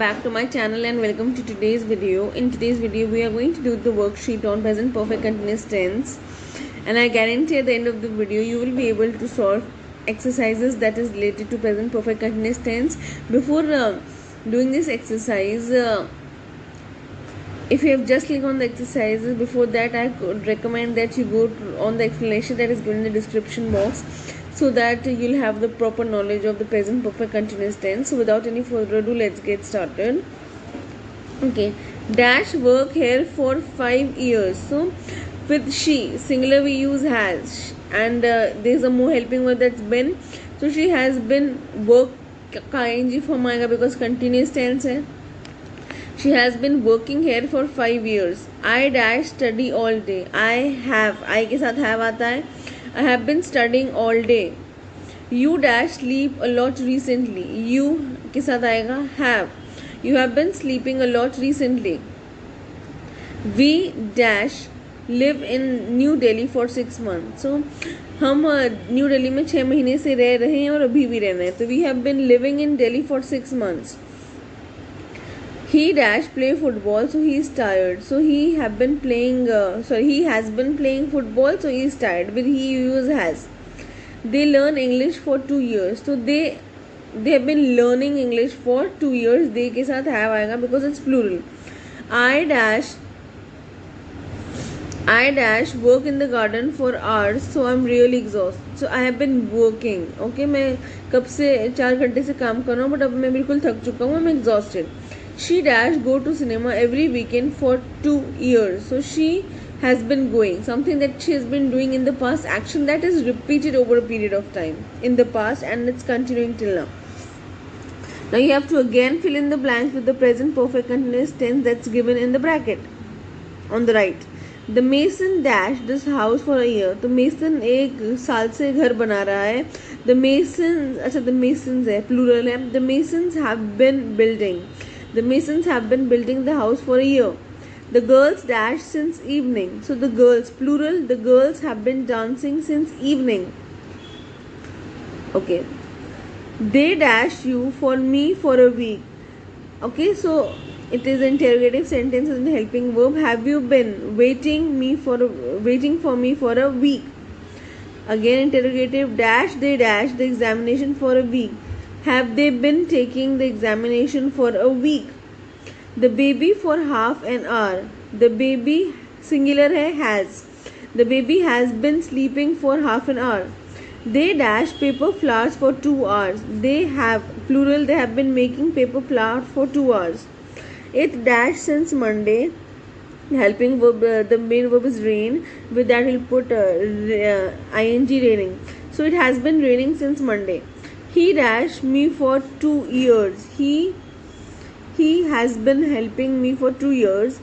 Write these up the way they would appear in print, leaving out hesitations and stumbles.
back to my channel and welcome to today's video. In today's video we are going to do the worksheet on present perfect continuous tense, and I guarantee at the end of the video you will be able to solve exercises that is related to present perfect continuous tense. Before doing this exercise, if you have just clicked on the exercises, before that I could recommend that you go on the explanation that is given in the description box, so that you'll have the proper knowledge of the present perfect continuous tense. So without any further ado, let's get started. Okay, Dash work here for 5 years. So with she, singular we use has, and there's a more helping word, that's been. So she has been work का ing form आएगा because continuous tense है. She has been working here for 5 years. I dash study all day. I have, I के साथ have आता है. I have been studying all day. You dash sleep a lot recently. You के साथ आएगा have. You have been sleeping a lot recently. We dash live in New Delhi for 6 months. So हम new Delhi में 6 महीने से रह रहे हैं और अभी भी रहना है. तो we have been living in Delhi for 6 months. He dash play football, so he is tired. So he have been playing. He has been playing football, so he is tired. With he use has. They learn English for 2 years. So they have been learning English for 2 years. They के साथ have आएगा because it's plural. I dash work in the garden for hours, so I'm really exhausted. So I have been working. Okay, मैं कब से 4 घंटे से काम कर रहा हूँ, but अब मैं बिल्कुल थक चुका हूँ. I'm exhausted. She dash go to cinema every weekend for 2 years. So she has been going, something that she has been doing in the past, action that is repeated over a period of time in the past and it's continuing till now. Now you have to again fill in the blanks with the present perfect continuous tense that's given in the bracket on the right. The mason dashed this house for a year. तो mason एक साल से घर बना रहा है. The masons, अच्छा the masons है, plural है. The masons have been building. The masons have been building the house for a year. The girls dash since evening. So the girls, plural, the girls have been dancing since evening. Okay. They dash you for me for a week. Okay, so it is interrogative sentence and helping verb. Have you been waiting for me for a week? Again interrogative, dash, they dash the examination for a week. Have they been taking the examination for a week? The baby for half an hour. The baby, singular है, has. The baby has been sleeping for half an hour. They dash paper flowers for 2 hours. They have, plural, they have been making paper flowers for 2 hours. It dash since Monday. Helping verb, the main verb is rain. With that we'll put ing raining. So it has been raining since Monday. He dashed me for 2 years. He has been helping me for 2 years.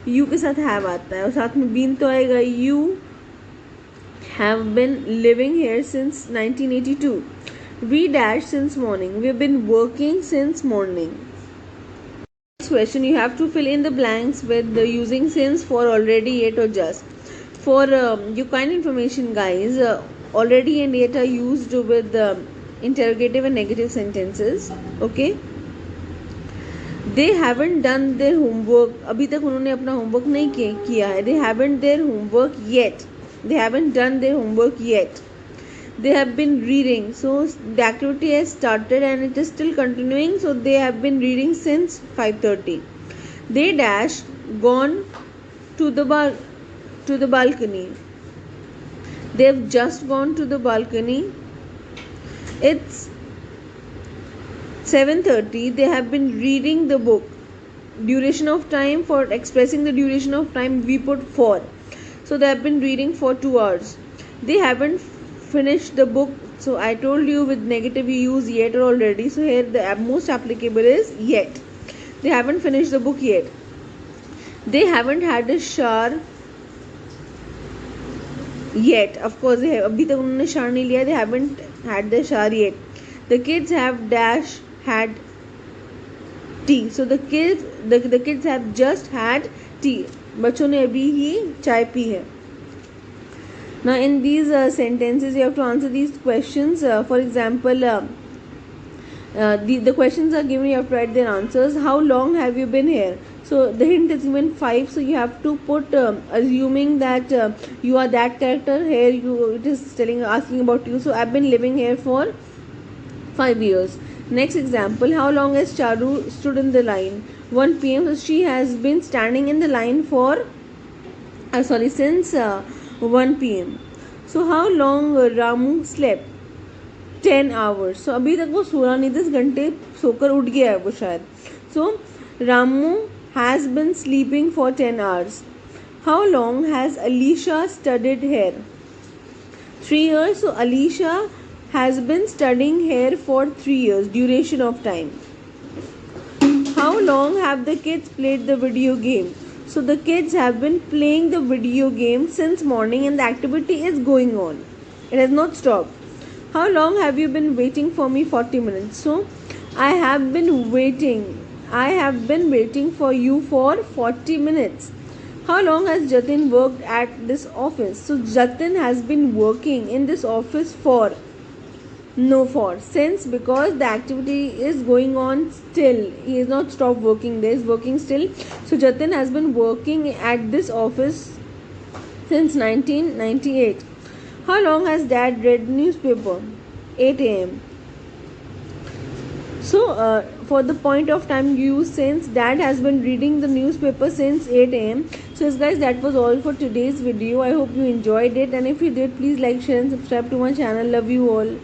You के साथ have आता है और साथ में been तो आएगा. You have been living here since 1982. We dash since morning. We have been working since morning. Next question, you have to fill in the blanks with the using since, for, already, yet or just. For your kind information guys, already and yet are used with interrogative and negative sentences. Okay, they haven't done their homework. अभी तक उन्होंने अपना homework नहीं किया है. They haven't their homework yet. They haven't done their homework yet. They have been reading. So the activity has started and it is still continuing. So they have been reading since 5:30. They dash gone to the balcony. They have just gone to the balcony. It's 7:30. They have been reading the book. Duration of time, for expressing the duration of time we put for. So they have been reading for 2 hours. They haven't finished the book. So I told you with negative you use yet or already. So here the most applicable is yet. They haven't finished the book yet. They haven't had a shower yet. Of course they have, अभी तक उन्होंने shower नहीं लिया. They haven't had the shower yet. The kids have dash had tea. So the kids have just had tea. बच्चों ने अभी ही चाय P है. Now in these sentences you have to answer these questions. For example, The questions are given, you have to write their answers. How long have you been here? So the hint is given 5, so you have to put assuming that you are that character. Here it is asking about you. So I've been living here for 5 years. Next example, how long has Charu stood in the line? 1 p.m. So she has been standing in the line for since 1 p.m. So how long Ramu slept? 10 hours. So अभी तक वो सो रहा नहीं, 10 घंटे सोकर उठ गया है वो शायद. So Ramu has been sleeping for 10 hours. How long has Alicia studied here? 3 years. So Alicia has been studying here for 3 years, duration of time. How long have the kids played the video game? So the kids have been playing the video game since morning and the activity is going on. It has not stopped. How long have you been waiting for me? 40 minutes. So I have been waiting for you for 40 minutes. How long has Jatin worked at this office? So Jatin has been working in this office for since, because the activity is going on still. He has not stopped working there, he is working still. So Jatin has been working at this office since 1998. How long has dad read newspaper? 8 a.m. So for the point of time you use since. Dad has been reading the newspaper since 8 a.m. So yes guys, that was all for today's video. I hope you enjoyed it, and if you did, please like, share and subscribe to my channel. Love you all.